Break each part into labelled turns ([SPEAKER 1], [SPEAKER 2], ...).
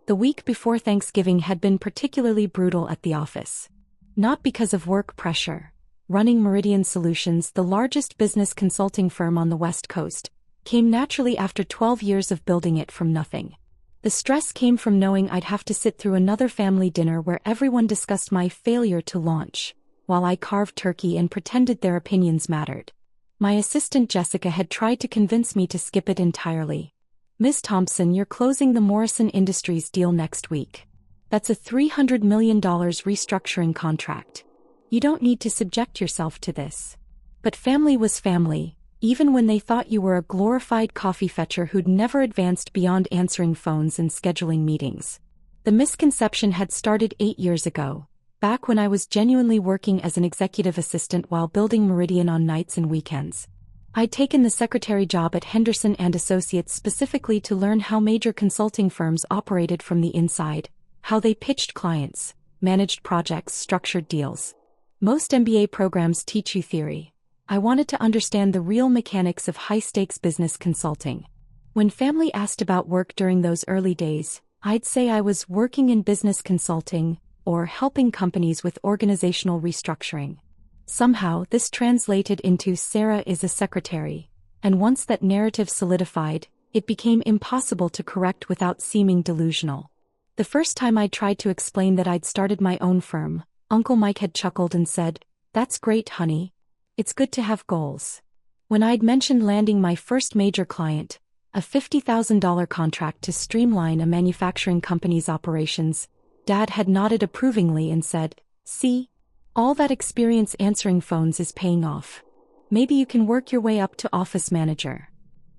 [SPEAKER 1] The week before Thanksgiving had been particularly brutal at the office. Not because of work pressure. Running Meridian Solutions, the largest business consulting firm on the West Coast, came naturally after 12 years of building it from nothing. The stress came from knowing I'd have to sit through another family dinner where everyone discussed my failure to launch, while I carved turkey and pretended their opinions mattered. My assistant Jessica had tried to convince me to skip it entirely. "Miss Thompson, you're closing the Morrison Industries deal next week. That's a $300 million restructuring contract. You don't need to subject yourself to this." But family was family, even when they thought you were a glorified coffee fetcher who'd never advanced beyond answering phones and scheduling meetings. The misconception had started 8 years ago, back when I was genuinely working as an executive assistant while building Meridian on nights and weekends. I'd taken the secretary job at Henderson and Associates specifically to learn how major consulting firms operated from the inside, how they pitched clients, managed projects, structured deals. Most MBA programs teach you theory. I wanted to understand the real mechanics of high-stakes business consulting. When family asked about work during those early days, I'd say I was working in business consulting, or helping companies with organizational restructuring. Somehow this translated into "Sarah is a secretary," and once that narrative solidified, it became impossible to correct without seeming delusional. The first time I tried to explain that I'd started my own firm, Uncle Mike had chuckled and said, "That's great, honey. It's good to have goals." When I'd mentioned landing my first major client, a $50,000 contract to streamline a manufacturing company's operations, Dad had nodded approvingly and said, "See? All that experience answering phones is paying off. Maybe you can work your way up to office manager."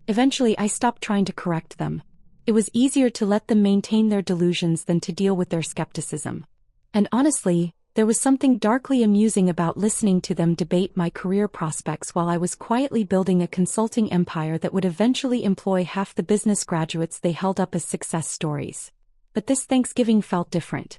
[SPEAKER 1] Eventually I stopped trying to correct them. It was easier to let them maintain their delusions than to deal with their skepticism. And honestly, there was something darkly amusing about listening to them debate my career prospects while I was quietly building a consulting empire that would eventually employ half the business graduates they held up as success stories. But this Thanksgiving felt different.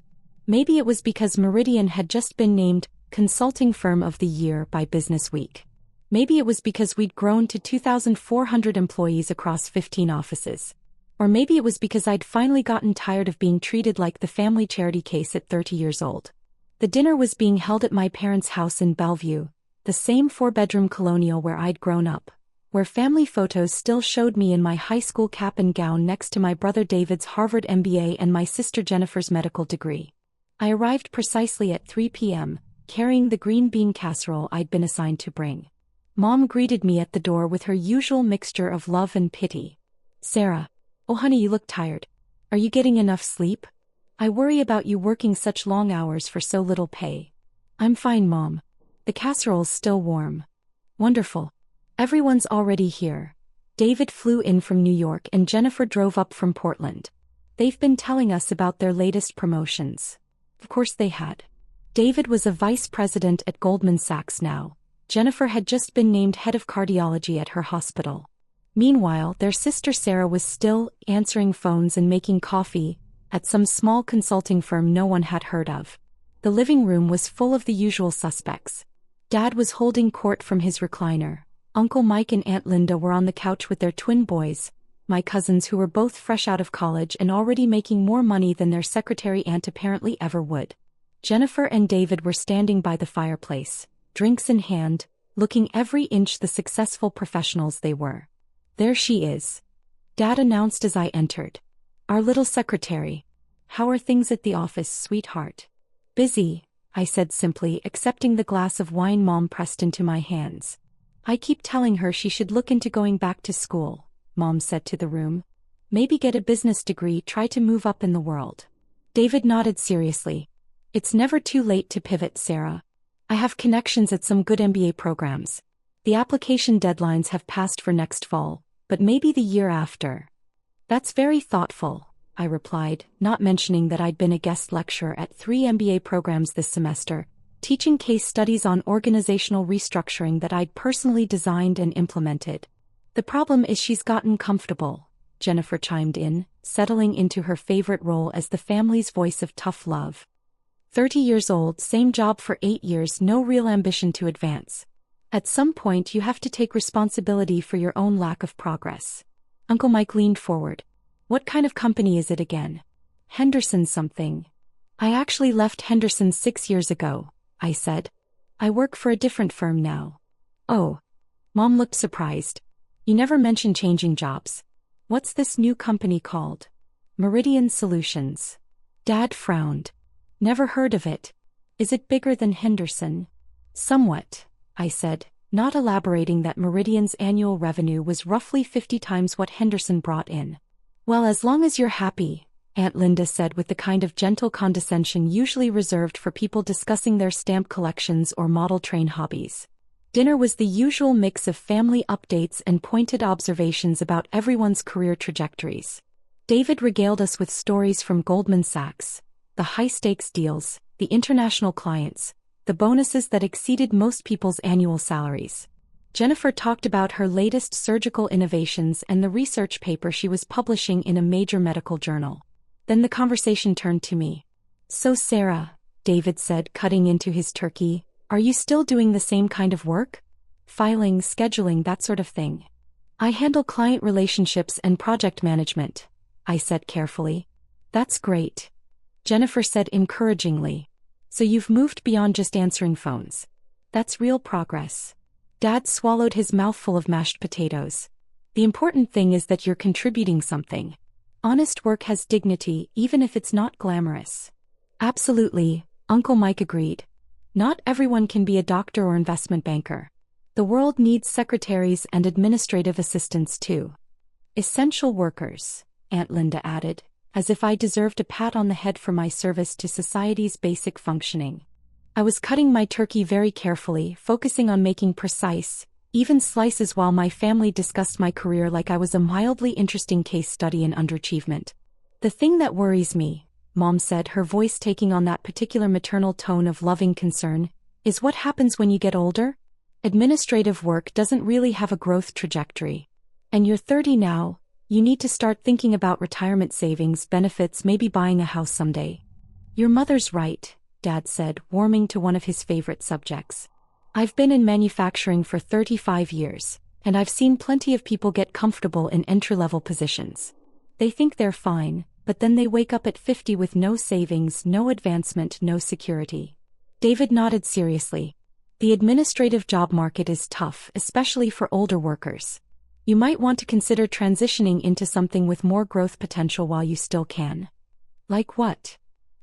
[SPEAKER 1] Maybe it was because Meridian had just been named Consulting Firm of the Year by Business Week. Maybe it was because we'd grown to 2,400 employees across 15 offices. Or maybe it was because I'd finally gotten tired of being treated like the family charity case at 30 years old. The dinner was being held at my parents' house in Bellevue, the same 4-bedroom colonial where I'd grown up, where family photos still showed me in my high school cap and gown next to my brother David's Harvard MBA and my sister Jennifer's medical degree. I arrived precisely at 3 p.m., carrying the green bean casserole I'd been assigned to bring. Mom greeted me at the door with her usual mixture of love and pity. "Sarah. Oh honey, you look tired. Are you getting enough sleep? I worry about you working such long hours for so little pay." "I'm fine, Mom. The casserole's still warm." "Wonderful. Everyone's already here." David flew in from New York and Jennifer drove up from Portland. They've been telling us about their latest promotions. Of course they had. David was a vice president at Goldman Sachs now. Jennifer had just been named head of cardiology at her hospital. Meanwhile, their sister Sarah was still answering phones and making coffee at some small consulting firm no one had heard of. The living room was full of the usual suspects. Dad was holding court from his recliner. Uncle Mike and Aunt Linda were on the couch with their twin boys, my cousins who were both fresh out of college and already making more money than their secretary aunt apparently ever would. Jennifer and David were standing by the fireplace, drinks in hand, looking every inch the successful professionals they were. "There she is," Dad announced as I entered. "Our little secretary. How are things at the office, sweetheart?" "Busy," I said simply, accepting the glass of wine Mom pressed into my hands. "I keep telling her she should look into going back to school," Mom said to the room. "Maybe get a business degree, try to move up in the world." David nodded seriously. "It's never too late to pivot, Sarah. I have connections at some good MBA programs. The application deadlines have passed for next fall, but maybe the year after." "That's very thoughtful," I replied, not mentioning that I'd been a guest lecturer at 3 MBA programs this semester, teaching case studies on organizational restructuring that I'd personally designed and implemented. "The problem is she's gotten comfortable," Jennifer chimed in, settling into her favorite role as the family's voice of tough love. 30 years old, same job for 8 years, no real ambition to advance. At some point you have to take responsibility for your own lack of progress. Uncle Mike leaned forward. "What kind of company is it again?" Henderson something. I actually left Henderson 6 years ago, I said. I work for a different firm now. Oh. Mom looked surprised. You never mentioned changing jobs. What's this new company called? Meridian Solutions. Dad frowned. Never heard of it. Is it bigger than Henderson? Somewhat, I said, not elaborating that Meridian's annual revenue was roughly 50 times what Henderson brought in. Well, as long as you're happy, Aunt Linda said with the kind of gentle condescension usually reserved for people discussing their stamp collections or model train hobbies. Dinner was the usual mix of family updates and pointed observations about everyone's career trajectories. David regaled us with stories from Goldman Sachs, the high-stakes deals, the international clients, the bonuses that exceeded most people's annual salaries. Jennifer talked about her latest surgical innovations and the research paper she was publishing in a major medical journal. Then the conversation turned to me. So Sarah, David said, cutting into his turkey, are you still doing the same kind of work? Filing, scheduling, that sort of thing. I handle client relationships and project management, I said carefully. That's great. Jennifer said encouragingly. So you've moved beyond just answering phones. That's real progress. Dad swallowed his mouthful of mashed potatoes. The important thing is that you're contributing something. Honest work has dignity, even if it's not glamorous. Absolutely, Uncle Mike agreed. Not everyone can be a doctor or investment banker. The world needs secretaries and administrative assistants too. Essential workers, Aunt Linda added, as if I deserved a pat on the head for my service to society's basic functioning. I was cutting my turkey very carefully, focusing on making precise, even slices while my family discussed my career like I was a mildly interesting case study in underachievement. The thing that worries me, Mom said, her voice taking on that particular maternal tone of loving concern, is what happens when you get older? Administrative work doesn't really have a growth trajectory. And you're 30 now, you need to start thinking about retirement savings, benefits, maybe buying a house someday. Your mother's right, Dad said, warming to one of his favorite subjects. I've been in manufacturing for 35 years, and I've seen plenty of people get comfortable in entry-level positions. They think they're fine, but then they wake up at 50 with no savings, no advancement, no security. David nodded seriously. The administrative job market is tough, especially for older workers. You might want to consider transitioning into something with more growth potential while you still can. Like what?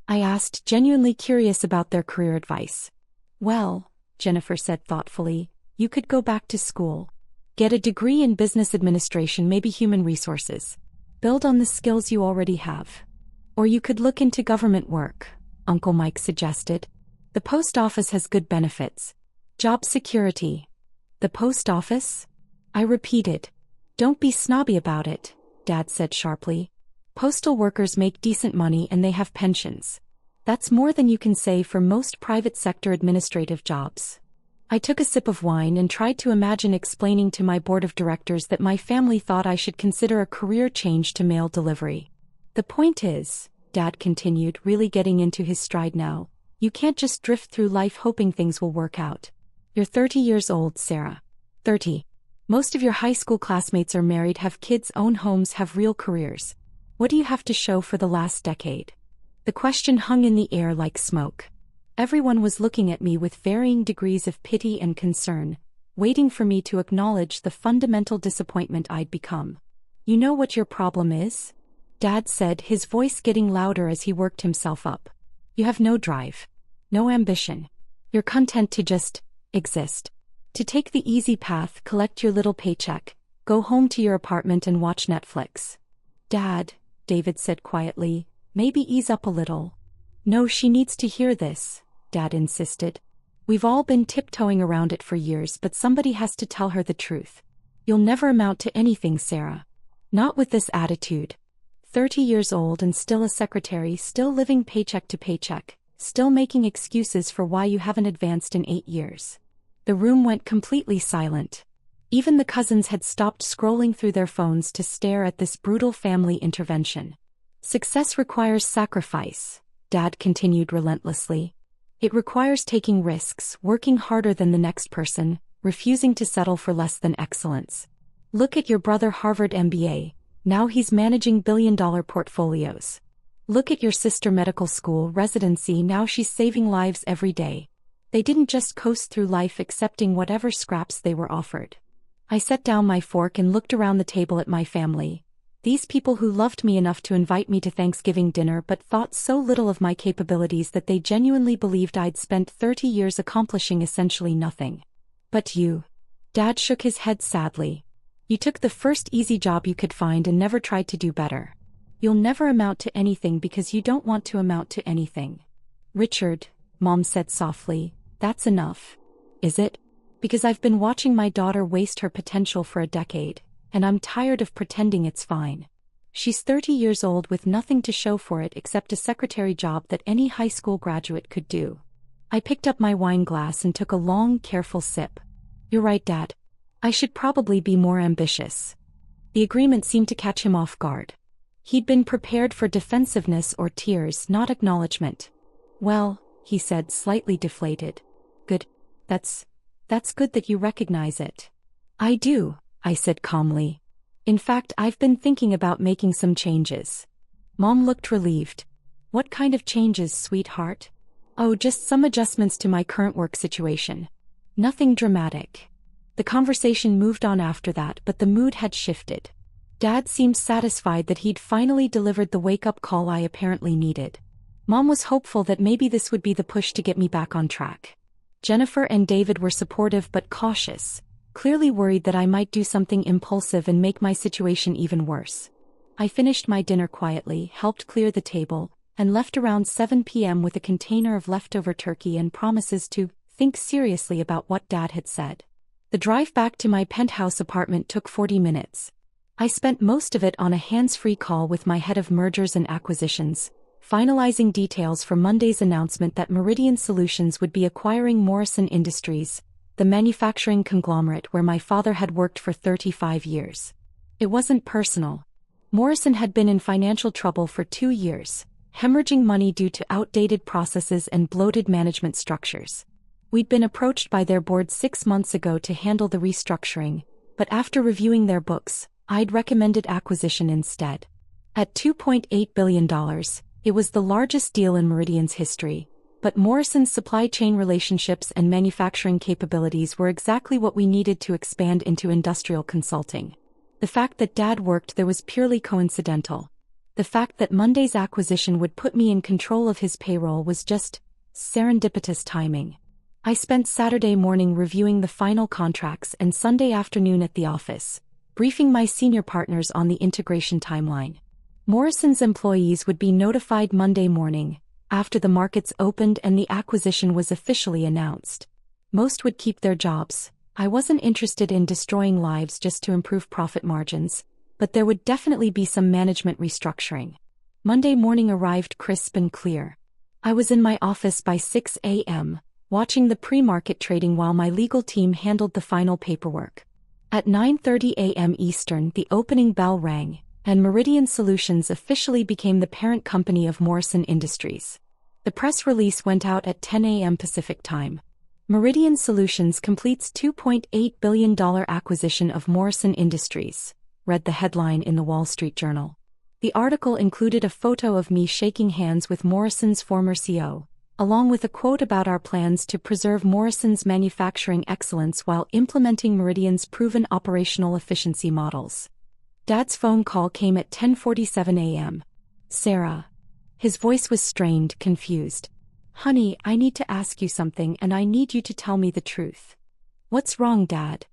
[SPEAKER 1] I asked, genuinely curious about their career advice. Well, Jennifer said thoughtfully, you could go back to school. Get a degree in business administration, maybe human resources. Build on the skills you already have. Or you could look into government work, Uncle Mike suggested. The post office has good benefits. Job security. The post office? I repeated. Don't be snobby about it, Dad said sharply. Postal workers make decent money and they have pensions. That's more than you can say for most private sector administrative jobs. I took a sip of wine and tried to imagine explaining to my board of directors that my family thought I should consider a career change to mail delivery. The point is, Dad continued, really getting into his stride now, you can't just drift through life hoping things will work out. You're 30 years old, Sarah. 30. Most of your high school classmates are married, have kids, own homes, have real careers. What do you have to show for the last decade? The question hung in the air like smoke. Everyone was looking at me with varying degrees of pity and concern, waiting for me to acknowledge the fundamental disappointment I'd become. You know what your problem is? Dad said, his voice getting louder as he worked himself up. You have no drive. No ambition. You're content to just exist. To take the easy path, collect your little paycheck, go home to your apartment and watch Netflix. Dad, David said quietly, maybe ease up a little. No, she needs to hear this, Dad insisted. We've all been tiptoeing around it for years, but somebody has to tell her the truth. You'll never amount to anything, Sarah. Not with this attitude. 30 years old and still a secretary, still living paycheck to paycheck, still making excuses for why you haven't advanced in 8 years. The room went completely silent. Even the cousins had stopped scrolling through their phones to stare at this brutal family intervention. Success requires sacrifice, Dad continued relentlessly. It requires taking risks, working harder than the next person, refusing to settle for less than excellence. Look at your brother, Harvard MBA, now he's managing billion-dollar portfolios. Look at your sister medical school residency, now she's saving lives every day. They didn't just coast through life accepting whatever scraps they were offered. I set down my fork and looked around the table at my family. These people who loved me enough to invite me to Thanksgiving dinner but thought so little of my capabilities that they genuinely believed I'd spent 30 years accomplishing essentially nothing. But you. Dad shook his head sadly. You took the first easy job you could find and never tried to do better. You'll never amount to anything because you don't want to amount to anything. Richard, Mom said softly, that's enough. Is it? Because I've been watching my daughter waste her potential for a decade, and I'm tired of pretending it's fine. She's 30 years old with nothing to show for it except a secretary job that any high school graduate could do. I picked up my wine glass and took a long, careful sip. You're right, Dad. I should probably be more ambitious. The agreement seemed to catch him off guard. He'd been prepared for defensiveness or tears, not acknowledgement. Well, he said, slightly deflated. Good. That's good that you recognize it. I do, I said calmly. In fact, I've been thinking about making some changes. Mom looked relieved. What kind of changes, sweetheart? Oh, just some adjustments to my current work situation. Nothing dramatic. The conversation moved on after that, but the mood had shifted. Dad seemed satisfied that he'd finally delivered the wake-up call I apparently needed. Mom was hopeful that maybe this would be the push to get me back on track. Jennifer and David were supportive but cautious, clearly worried that I might do something impulsive and make my situation even worse. I finished my dinner quietly, helped clear the table, and left around 7 p.m. with a container of leftover turkey and promises to think seriously about what Dad had said. The drive back to my penthouse apartment took 40 minutes. I spent most of it on a hands-free call with my head of mergers and acquisitions, finalizing details for Monday's announcement that Meridian Solutions would be acquiring Morrison Industries, the manufacturing conglomerate where my father had worked for 35 years. It wasn't personal. Morrison had been in financial trouble for 2 years, hemorrhaging money due to outdated processes and bloated management structures. We'd been approached by their board 6 months ago to handle the restructuring, but after reviewing their books, I'd recommended acquisition instead. At $2.8 billion, it was the largest deal in Meridian's history, but Morrison's supply chain relationships and manufacturing capabilities were exactly what we needed to expand into industrial consulting. The fact that Dad worked there was purely coincidental. The fact that Monday's acquisition would put me in control of his payroll was just serendipitous timing. I spent Saturday morning reviewing the final contracts and Sunday afternoon at the office, briefing my senior partners on the integration timeline. Morrison's employees would be notified Monday morning, after the markets opened and the acquisition was officially announced. Most would keep their jobs. I wasn't interested in destroying lives just to improve profit margins, but there would definitely be some management restructuring. Monday morning arrived crisp and clear. I was in my office by 6 a.m., watching the pre-market trading while my legal team handled the final paperwork. At 9:30 a.m. Eastern, the opening bell rang, and Meridian Solutions officially became the parent company of Morrison Industries. The press release went out at 10 a.m. Pacific Time. Meridian Solutions completes $2.8 billion acquisition of Morrison Industries, read the headline in the Wall Street Journal. The article included a photo of me shaking hands with Morrison's former CEO, along with a quote about our plans to preserve Morrison's manufacturing excellence while implementing Meridian's proven operational efficiency models. Dad's phone call came at 10:47 a.m. Sarah. His voice was strained, confused. Honey, I need to ask you something and I need you to tell me the truth. What's wrong, Dad?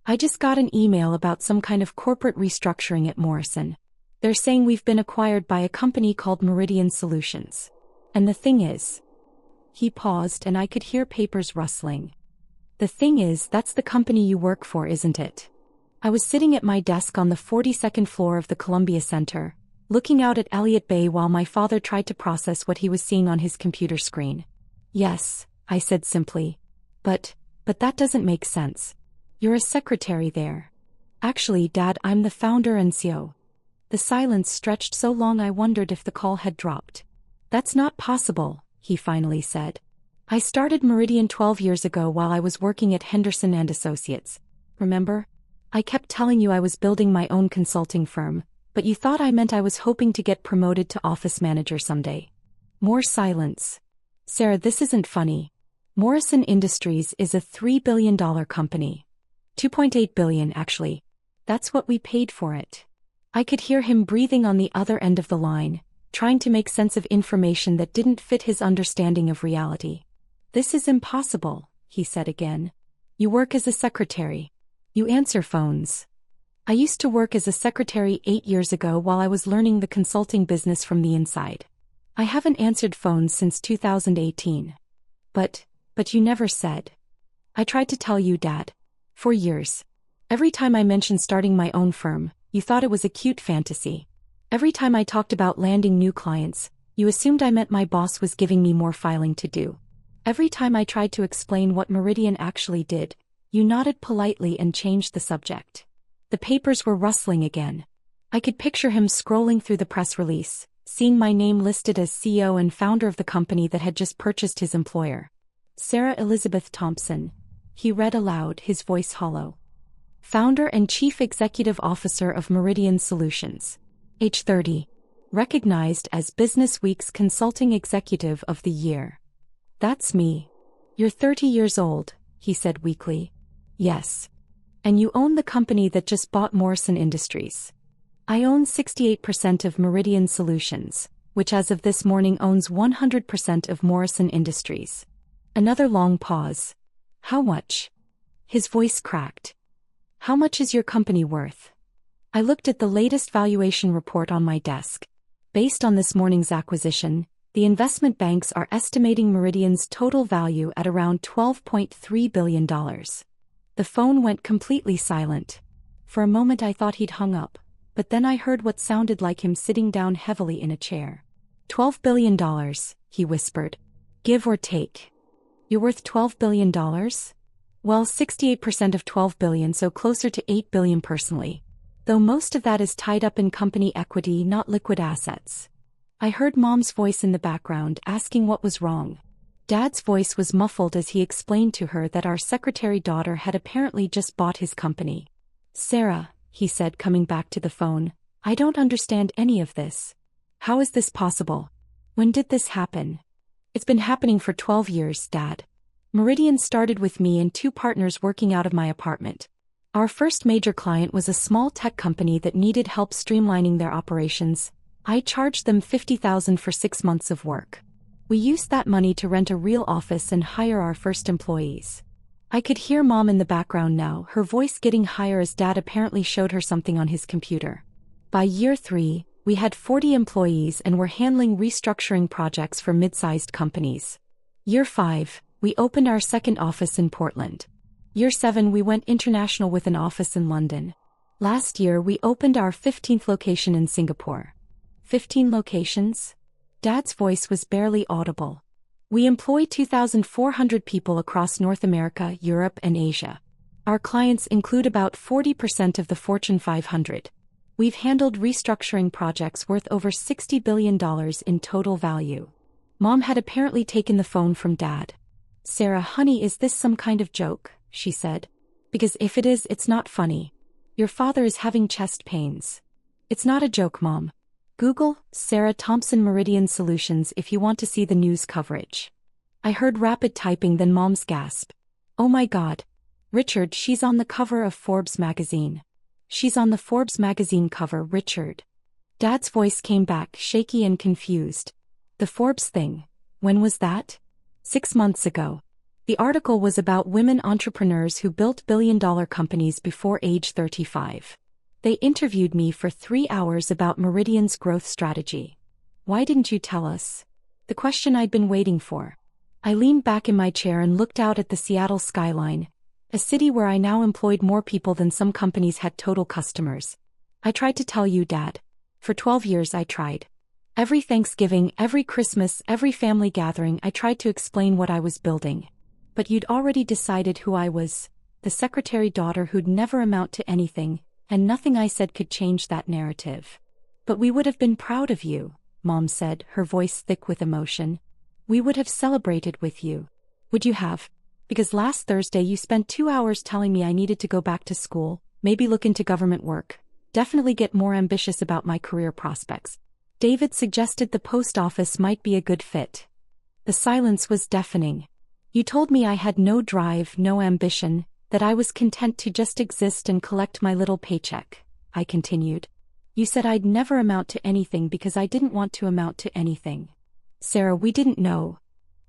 [SPEAKER 1] I just got an email about some kind of corporate restructuring at Morrison. They're saying we've been acquired by a company called Meridian Solutions. And the thing is... He paused and I could hear papers rustling. The thing is, that's the company you work for, isn't it? I was sitting at my desk on the 42nd floor of the Columbia Center, looking out at Elliott Bay while my father tried to process what he was seeing on his computer screen. Yes, I said simply. But that doesn't make sense. You're a secretary there. Actually, Dad, I'm the founder and CEO. The silence stretched so long I wondered if the call had dropped. That's not possible, he finally said. I started Meridian 12 years ago while I was working at Henderson and Associates. Remember? I kept telling you I was building my own consulting firm, But you thought I meant I was hoping to get promoted to office manager someday. More silence. Sarah, this isn't funny. Morrison Industries is a $3 billion company. $2.8 billion, actually. That's what we paid for it. I could hear him breathing on the other end of the line, trying to make sense of information that didn't fit his understanding of reality. This is impossible, he said again. You work as a secretary. You answer phones. I used to work as a secretary 8 years ago while I was learning the consulting business from the inside. I haven't answered phones since 2018. But you never said. I tried to tell you, Dad. For years. Every time I mentioned starting my own firm, you thought it was a cute fantasy. Every time I talked about landing new clients, you assumed I meant my boss was giving me more filing to do. Every time I tried to explain what Meridian actually did, you nodded politely and changed the subject. The papers were rustling again. I could picture him scrolling through the press release, seeing my name listed as CEO and founder of the company that had just purchased his employer. Sarah Elizabeth Thompson, he read aloud, his voice hollow. Founder and Chief Executive Officer of Meridian Solutions. Age 30. Recognized as Business Week's Consulting Executive of the Year. That's me. You're 30 years old, he said weakly. Yes. And you own the company that just bought Morrison Industries. I own 68% of Meridian Solutions, which as of this morning owns 100% of Morrison Industries. Another long pause. How much? His voice cracked. How much is your company worth? I looked at the latest valuation report on my desk. Based on this morning's acquisition, the investment banks are estimating Meridian's total value at around $12.3 billion. The phone went completely silent. For a moment I thought he'd hung up, but then I heard what sounded like him sitting down heavily in a chair. $12 billion, he whispered. Give or take. You're worth $12 billion? Well, 68% of $12 billion, so closer to $8 billion personally. Though most of that is tied up in company equity, not liquid assets. I heard Mom's voice in the background asking what was wrong. Dad's voice was muffled as he explained to her that our secretary daughter had apparently just bought his company. Sarah, he said, coming back to the phone, I don't understand any of this. How is this possible? When did this happen? It's been happening for 12 years, Dad. Meridian started with me and 2 partners working out of my apartment. Our first major client was a small tech company that needed help streamlining their operations. I charged them $50,000 for 6 months of work. We used that money to rent a real office and hire our first employees. I could hear Mom in the background now, her voice getting higher as Dad apparently showed her something on his computer. By year 3, we had 40 employees and were handling restructuring projects for mid-sized companies. Year 5, we opened our second office in Portland. Year 7, we went international with an office in London. Last year, we opened our 15th location in Singapore. 15 locations? Dad's voice was barely audible. We employ 2,400 people across North America, Europe, and Asia. Our clients include about 40% of the Fortune 500. We've handled restructuring projects worth over $60 billion in total value. Mom had apparently taken the phone from Dad. Sarah, honey, is this some kind of joke? She said. Because if it is, it's not funny. Your father is having chest pains. It's not a joke, Mom. Google Sarah Thompson Meridian Solutions if you want to see the news coverage. I heard rapid typing, then Mom's gasp. Oh my God. Richard, she's on the cover of Forbes magazine. She's on the Forbes magazine cover, Richard. Dad's voice came back, shaky and confused. The Forbes thing. When was that? 6 months ago. The article was about women entrepreneurs who built billion-dollar companies before age 35. They interviewed me for 3 hours about Meridian's growth strategy. Why didn't you tell us? The question I'd been waiting for. I leaned back in my chair and looked out at the Seattle skyline, a city where I now employed more people than some companies had total customers. I tried to tell you, Dad. For 12 years I tried. Every Thanksgiving, every Christmas, every family gathering I tried to explain what I was building. But you'd already decided who I was, the secretary daughter who'd never amount to anything, and nothing I said could change that narrative. But we would have been proud of you, Mom said, her voice thick with emotion. We would have celebrated with you. Would you have? Because last Thursday you spent 2 hours telling me I needed to go back to school, maybe look into government work. definitely get more ambitious about my career prospects. David suggested the post office might be a good fit. The silence was deafening. You told me I had no drive, no ambition, that I was content to just exist and collect my little paycheck, I continued. You said I'd never amount to anything because I didn't want to amount to anything. Sarah, we didn't know.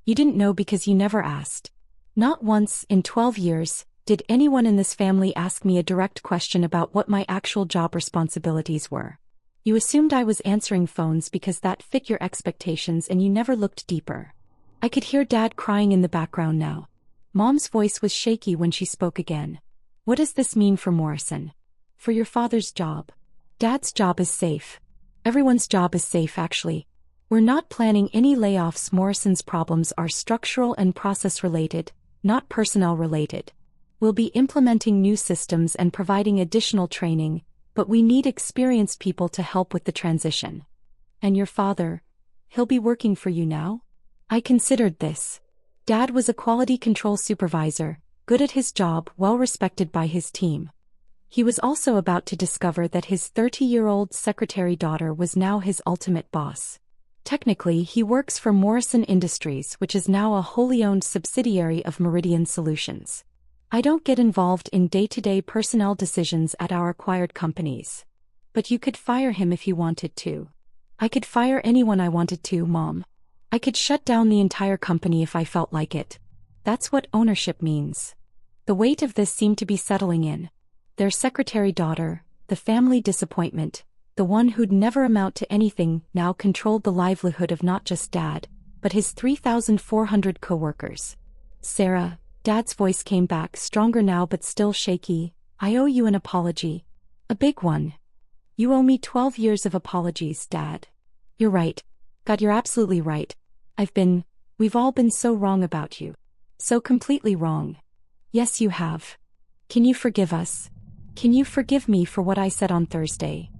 [SPEAKER 1] You didn't know because you never asked. Not once in 12 years did anyone in this family ask me a direct question about what my actual job responsibilities were. You assumed I was answering phones because that fit your expectations and you never looked deeper. I could hear Dad crying in the background now. Mom's voice was shaky when she spoke again. What does this mean for Morrison? For your father's job? Dad's job is safe. Everyone's job is safe, actually. We're not planning any layoffs. Morrison's problems are structural and process-related, not personnel-related. We'll be implementing new systems and providing additional training, but we need experienced people to help with the transition. And your father, he'll be working for you now? I considered this. Dad was a quality control supervisor, good at his job, well respected by his team. He was also about to discover that his 30-year-old secretary daughter was now his ultimate boss. Technically, he works for Morrison Industries, which is now a wholly owned subsidiary of Meridian Solutions. I don't get involved in day-to-day personnel decisions at our acquired companies. But you could fire him if you wanted to. I could fire anyone I wanted to, Mom. I could shut down the entire company if I felt like it. That's what ownership means. The weight of this seemed to be settling in. Their secretary daughter, the family disappointment, the one who'd never amount to anything, now controlled the livelihood of not just Dad, but his 3,400 co-workers. Sarah, Dad's voice came back, stronger now but still shaky. I owe you an apology. A big one. You owe me 12 years of apologies, Dad. You're right. God, you're absolutely right. We've all been so wrong about you. So completely wrong. Yes, you have. Can you forgive us? Can you forgive me for what I said on Thursday?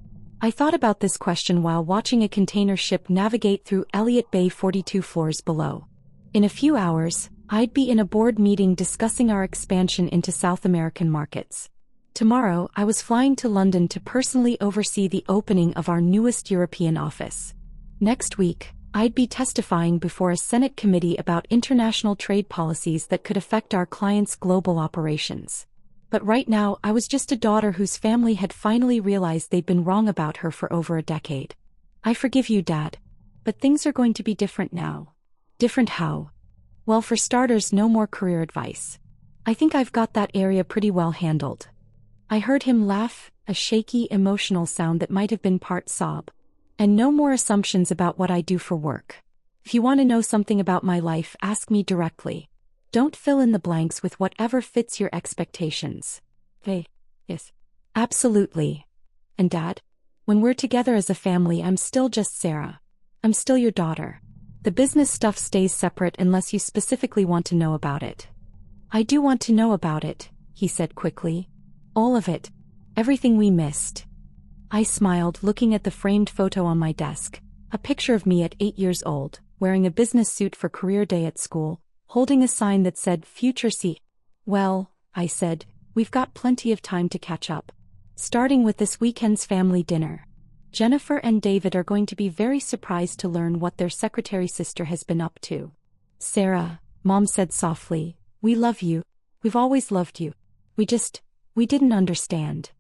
[SPEAKER 1] I thought about this question while watching a container ship navigate through Elliott Bay 42 floors below. In a few hours, I'd be in a board meeting discussing our expansion into South American markets. Tomorrow, I was flying to London to personally oversee the opening of our newest European office. Next week, I'd be testifying before a Senate committee about international trade policies that could affect our clients' global operations. But right now, I was just a daughter whose family had finally realized they'd been wrong about her for over a decade. I forgive you, Dad. But things are going to be different now. Different how? Well, for starters, no more career advice. I think I've got that area pretty well handled. I heard him laugh, a shaky, emotional sound that might have been part sob. And no more assumptions about what I do for work. If you want to know something about my life, ask me directly. Don't fill in the blanks with whatever fits your expectations. Hey, yes. Absolutely. And Dad? When we're together as a family, I'm still just Sarah. I'm still your daughter. The business stuff stays separate unless you specifically want to know about it. I do want to know about it, he said quickly. All of it. Everything we missed. I smiled, looking at the framed photo on my desk, a picture of me at 8 years old, wearing a business suit for career day at school, holding a sign that said Future C. Well, I said, we've got plenty of time to catch up. Starting with this weekend's family dinner. Jennifer and David are going to be very surprised to learn what their secretary sister has been up to. Sarah, Mom said softly, we love you. We've always loved you. We didn't understand.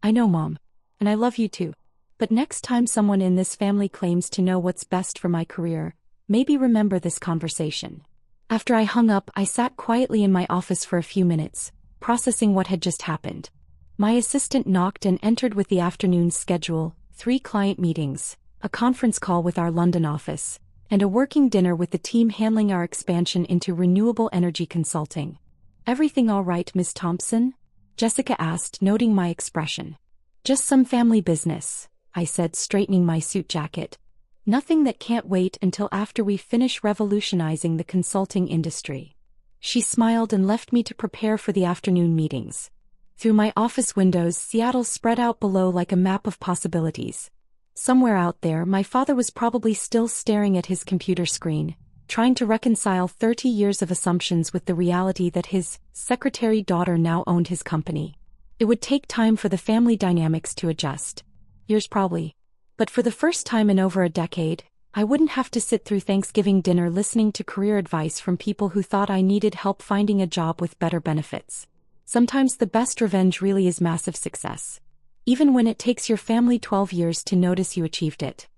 [SPEAKER 1] I know, Mom. And I love you too. But next time someone in this family claims to know what's best for my career, maybe remember this conversation. After I hung up, I sat quietly in my office for a few minutes, processing what had just happened. My assistant knocked and entered with the afternoon's schedule, 3 client meetings, a conference call with our London office, and a working dinner with the team handling our expansion into renewable energy consulting. Everything all right, Miss Thompson? Jessica asked, noting my expression. Just some family business, I said, straightening my suit jacket. Nothing that can't wait until after we finish revolutionizing the consulting industry. She smiled and left me to prepare for the afternoon meetings. Through my office windows, Seattle spread out below like a map of possibilities. Somewhere out there, my father was probably still staring at his computer screen, trying to reconcile 30 years of assumptions with the reality that his secretary daughter now owned his company. It would take time for the family dynamics to adjust. Years probably. But for the first time in over a decade, I wouldn't have to sit through Thanksgiving dinner listening to career advice from people who thought I needed help finding a job with better benefits. Sometimes the best revenge really is massive success. Even when it takes your family 12 years to notice you achieved it.